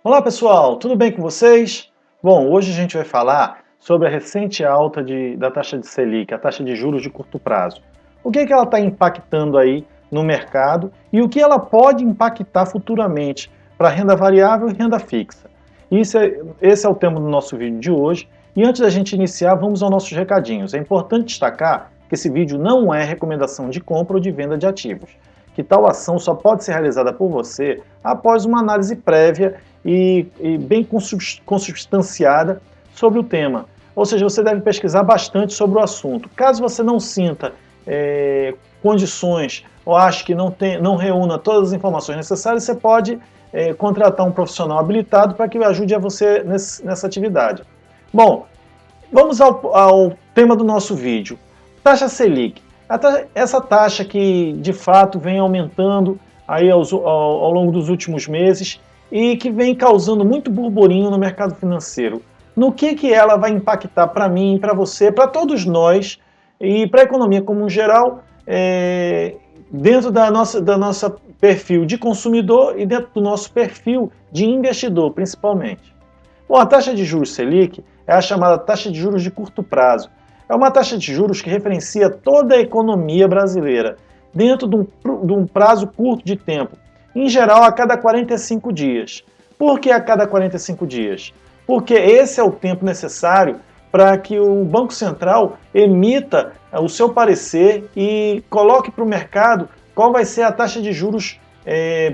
Olá pessoal, tudo bem com vocês? Bom, hoje a gente vai falar sobre a recente alta da taxa de Selic, a taxa de juros de curto prazo. O que ela está impactando aí no mercado e o que ela pode impactar futuramente para renda variável e renda fixa. Esse é o tema do nosso vídeo de hoje. E antes da gente iniciar, vamos aos nossos recadinhos. É importante destacar que esse vídeo não é recomendação de compra ou de venda de ativos, que tal ação só pode ser realizada por você após uma análise prévia e bem consubstanciada sobre o tema. Ou seja, você deve pesquisar bastante sobre o assunto. Caso você não sinta condições ou ache que não reúna todas as informações necessárias, você pode contratar um profissional habilitado para que ajude a você nessa atividade. Bom, vamos ao tema do nosso vídeo. Taxa Selic. Essa taxa que de fato vem aumentando aí ao longo dos últimos meses e que vem causando muito burburinho no mercado financeiro. No que ela vai impactar para mim, para você, para todos nós e para a economia como um geral, dentro da nossa perfil de consumidor e dentro do nosso perfil de investidor, principalmente. Bom, a taxa de juros Selic é a chamada taxa de juros de curto prazo. É uma taxa de juros que referencia toda a economia brasileira dentro de um prazo curto de tempo, em geral a cada 45 dias. Por que a cada 45 dias? Porque esse é o tempo necessário para que o Banco Central emita o seu parecer e coloque para o mercado qual vai ser a taxa de juros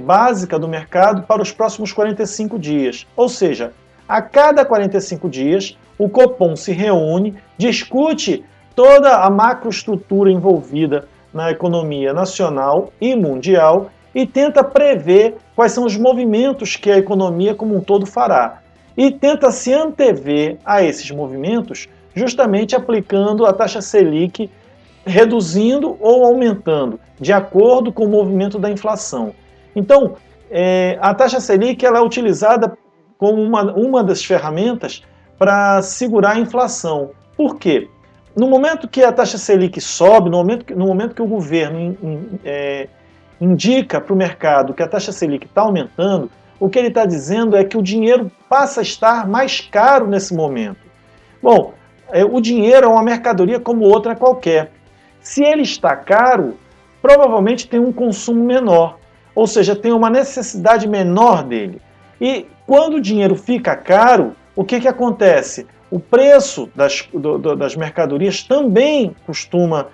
básica do mercado para os próximos 45 dias. Ou seja, a cada 45 dias, o Copom se reúne, discute toda a macroestrutura envolvida na economia nacional e mundial e tenta prever quais são os movimentos que a economia como um todo fará. E tenta se antever a esses movimentos justamente aplicando a taxa Selic, reduzindo ou aumentando, de acordo com o movimento da inflação. Então, a taxa Selic ela é utilizada como uma das ferramentas para segurar a inflação. Por quê? No momento que a taxa Selic sobe, no momento que o governo indica para o mercado que a taxa Selic está aumentando, o que ele está dizendo é que o dinheiro passa a estar mais caro nesse momento. Bom, o dinheiro é uma mercadoria como outra qualquer. Se ele está caro, provavelmente tem um consumo menor, ou seja, tem uma necessidade menor dele. E quando o dinheiro fica caro, o que acontece? O preço das mercadorias também costuma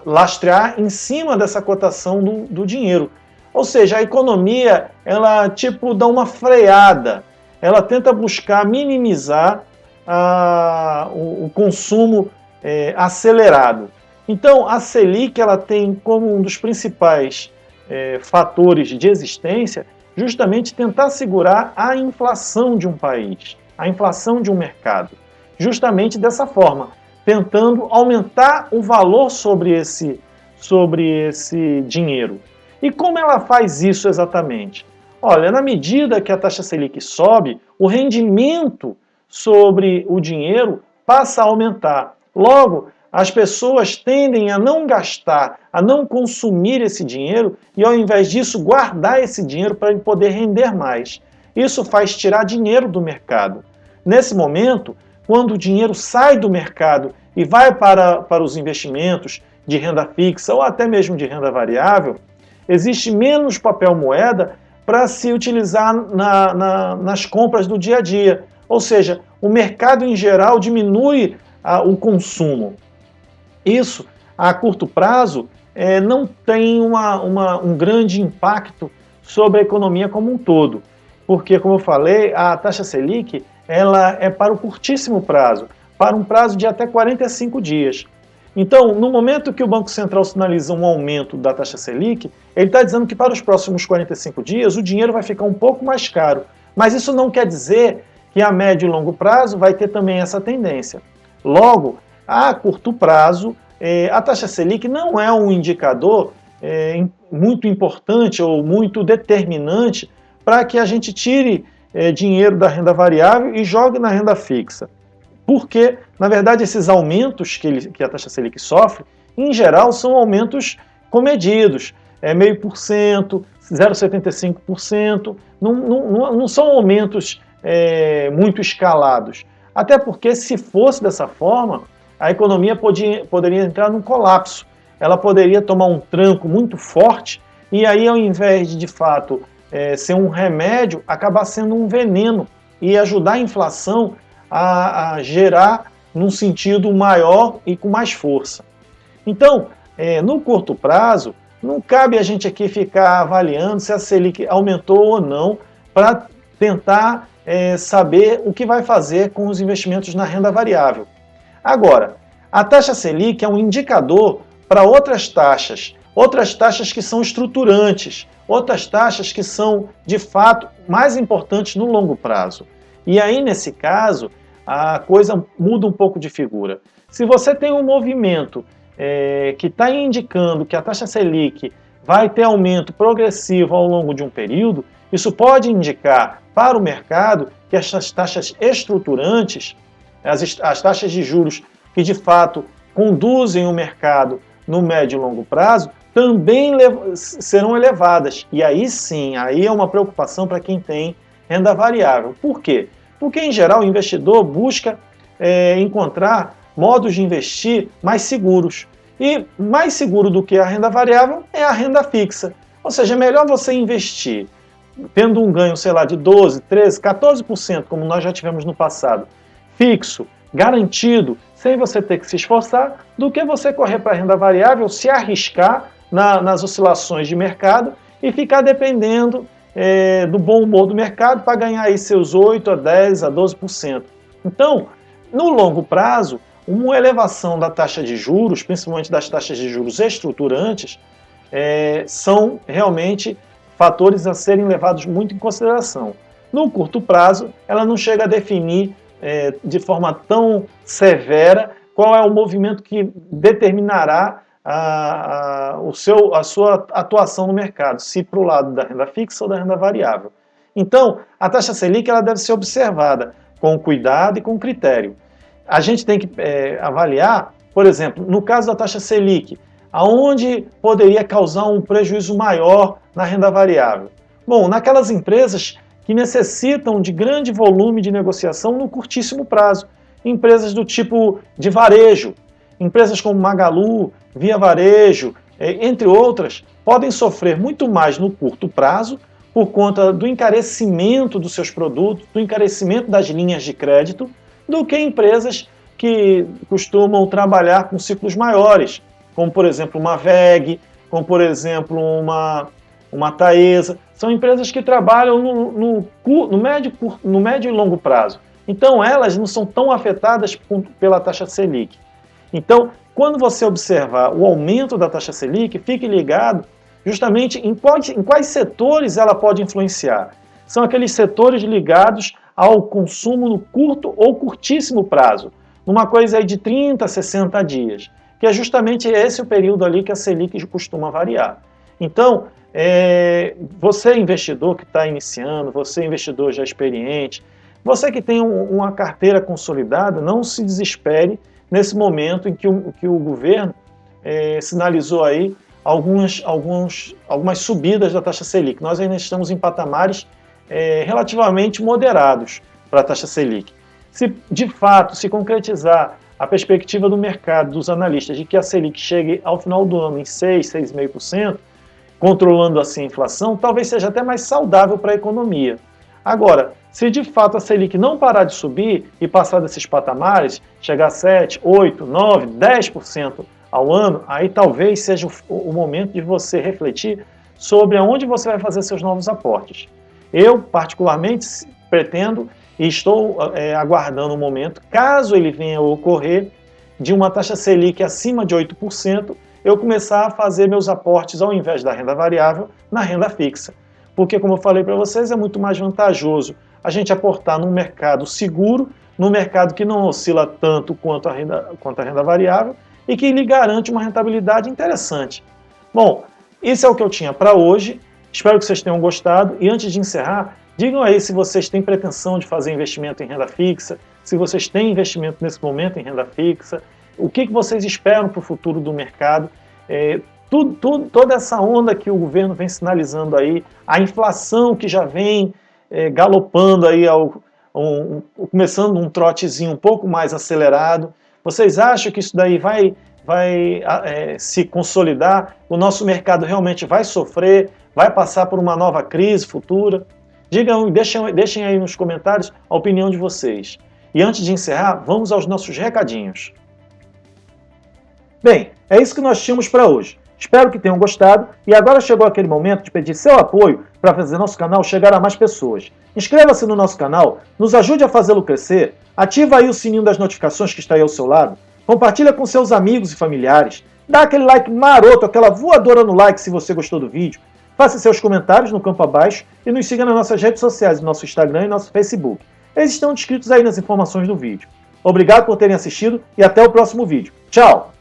lastrear em cima dessa cotação do dinheiro. Ou seja, a economia, ela dá uma freada, ela tenta buscar minimizar o consumo acelerado. Então, a Selic ela tem como um dos principais fatores de existência justamente tentar segurar a inflação de um país, a inflação de um mercado. Justamente dessa forma, tentando aumentar o valor sobre esse dinheiro. E como ela faz isso exatamente? Olha, na medida que a taxa Selic sobe, o rendimento sobre o dinheiro passa a aumentar. Logo, as pessoas tendem a não gastar, a não consumir esse dinheiro e, ao invés disso, guardar esse dinheiro para ele poder render mais. Isso faz tirar dinheiro do mercado. Nesse momento, quando o dinheiro sai do mercado e vai para os investimentos de renda fixa ou até mesmo de renda variável, existe menos papel moeda para se utilizar nas compras do dia a dia. Ou seja, o mercado em geral diminui o consumo. Isso, a curto prazo, não tem um grande impacto sobre a economia como um todo. Porque, como eu falei, a taxa Selic ela é para o curtíssimo prazo, para um prazo de até 45 dias. Então, no momento que o Banco Central sinaliza um aumento da taxa Selic, ele está dizendo que para os próximos 45 dias o dinheiro vai ficar um pouco mais caro. Mas isso não quer dizer que a médio e longo prazo vai ter também essa tendência. Logo, a curto prazo, a taxa Selic não é um indicador muito importante ou muito determinante para que a gente tire dinheiro da renda variável e jogue na renda fixa. Porque, na verdade, esses aumentos que a taxa Selic sofre, em geral, são aumentos comedidos. é 0,5%, 0,75%, não são aumentos muito escalados. Até porque, se fosse dessa forma, a economia poderia entrar num colapso. Ela poderia tomar um tranco muito forte e aí, ao invés de fato, ser um remédio, acabar sendo um veneno e ajudar a inflação a gerar num sentido maior e com mais força. Então, no curto prazo, não cabe a gente aqui ficar avaliando se a Selic aumentou ou não para tentar saber o que vai fazer com os investimentos na renda variável. Agora, a taxa Selic é um indicador para outras taxas que são estruturantes, outras taxas que são, de fato, mais importantes no longo prazo. E aí, nesse caso, a coisa muda um pouco de figura. Se você tem um movimento que está indicando que a taxa Selic vai ter aumento progressivo ao longo de um período, isso pode indicar para o mercado que essas taxas estruturantes, as taxas de juros que de fato conduzem o mercado no médio e longo prazo, também serão elevadas. E aí sim, aí é uma preocupação para quem tem renda variável. Por quê? Porque, em geral, o investidor busca encontrar modos de investir mais seguros. E mais seguro do que a renda variável é a renda fixa. Ou seja, é melhor você investir tendo um ganho, sei lá, de 12%, 13%, 14%, como nós já tivemos no passado, fixo, garantido, sem você ter que se esforçar, do que você correr para a renda variável, se arriscar nas oscilações de mercado e ficar dependendo do bom humor do mercado para ganhar aí seus 8%, a 10%, a 12%. Então, no longo prazo, uma elevação da taxa de juros, principalmente das taxas de juros estruturantes, são realmente fatores a serem levados muito em consideração. No curto prazo, ela não chega a definir de forma tão severa qual é o movimento que determinará a sua atuação no mercado, se para o lado da renda fixa ou da renda variável. Então, a taxa Selic ela deve ser observada com cuidado e com critério. A gente tem que avaliar, por exemplo, no caso da taxa Selic, aonde poderia causar um prejuízo maior na renda variável? Bom, naquelas empresas que necessitam de grande volume de negociação no curtíssimo prazo. Empresas do tipo de varejo, empresas como Magalu, Via Varejo, entre outras, podem sofrer muito mais no curto prazo por conta do encarecimento dos seus produtos, do encarecimento das linhas de crédito, do que empresas que costumam trabalhar com ciclos maiores, como, por exemplo, uma VEG, como, por exemplo, uma Taesa. São empresas que trabalham no médio e longo prazo. Então, elas não são tão afetadas pela taxa Selic. Então, quando você observar o aumento da taxa Selic, fique ligado justamente em quais setores ela pode influenciar. São aqueles setores ligados ao consumo no curto ou curtíssimo prazo, numa coisa aí de 30 a 60 dias, que é justamente esse o período ali que a Selic costuma variar. Então, você investidor que está iniciando, você investidor já experiente, você que tem uma carteira consolidada, não se desespere nesse momento em que o governo sinalizou aí algumas subidas da taxa Selic. Nós ainda estamos em patamares relativamente moderados para a taxa Selic. Se de fato se concretizar a perspectiva do mercado, dos analistas, de que a Selic chegue ao final do ano em 6%, 6,5%, controlando assim a inflação, talvez seja até mais saudável para a economia. Agora, se de fato a Selic não parar de subir e passar desses patamares, chegar a 7%, 8%, 9%, 10% ao ano, aí talvez seja o momento de você refletir sobre aonde você vai fazer seus novos aportes. Eu, particularmente, pretendo e estou aguardando o momento, caso ele venha a ocorrer, de uma taxa Selic acima de 8%, eu começar a fazer meus aportes, ao invés da renda variável, na renda fixa. Porque, como eu falei para vocês, é muito mais vantajoso a gente aportar num mercado seguro, num mercado que não oscila tanto quanto a renda variável e que lhe garante uma rentabilidade interessante. Bom, isso é o que eu tinha para hoje. Espero que vocês tenham gostado. E antes de encerrar, digam aí se vocês têm pretensão de fazer investimento em renda fixa, se vocês têm investimento nesse momento em renda fixa, o que vocês esperam para o futuro do mercado. toda essa onda que o governo vem sinalizando aí, a inflação que já vem galopando aí, começando um trotezinho um pouco mais acelerado, vocês acham que isso daí vai se consolidar? O nosso mercado realmente vai sofrer? Vai passar por uma nova crise futura? Deixem aí nos comentários a opinião de vocês. E antes de encerrar, vamos aos nossos recadinhos. Bem, é isso que nós tínhamos para hoje. Espero que tenham gostado e agora chegou aquele momento de pedir seu apoio para fazer nosso canal chegar a mais pessoas. Inscreva-se no nosso canal, nos ajude a fazê-lo crescer, ativa aí o sininho das notificações que está aí ao seu lado, compartilha com seus amigos e familiares, dá aquele like maroto, aquela voadora no like se você gostou do vídeo, faça seus comentários no campo abaixo e nos siga nas nossas redes sociais, no nosso Instagram e nosso Facebook. Eles estão descritos aí nas informações do vídeo. Obrigado por terem assistido e até o próximo vídeo. Tchau!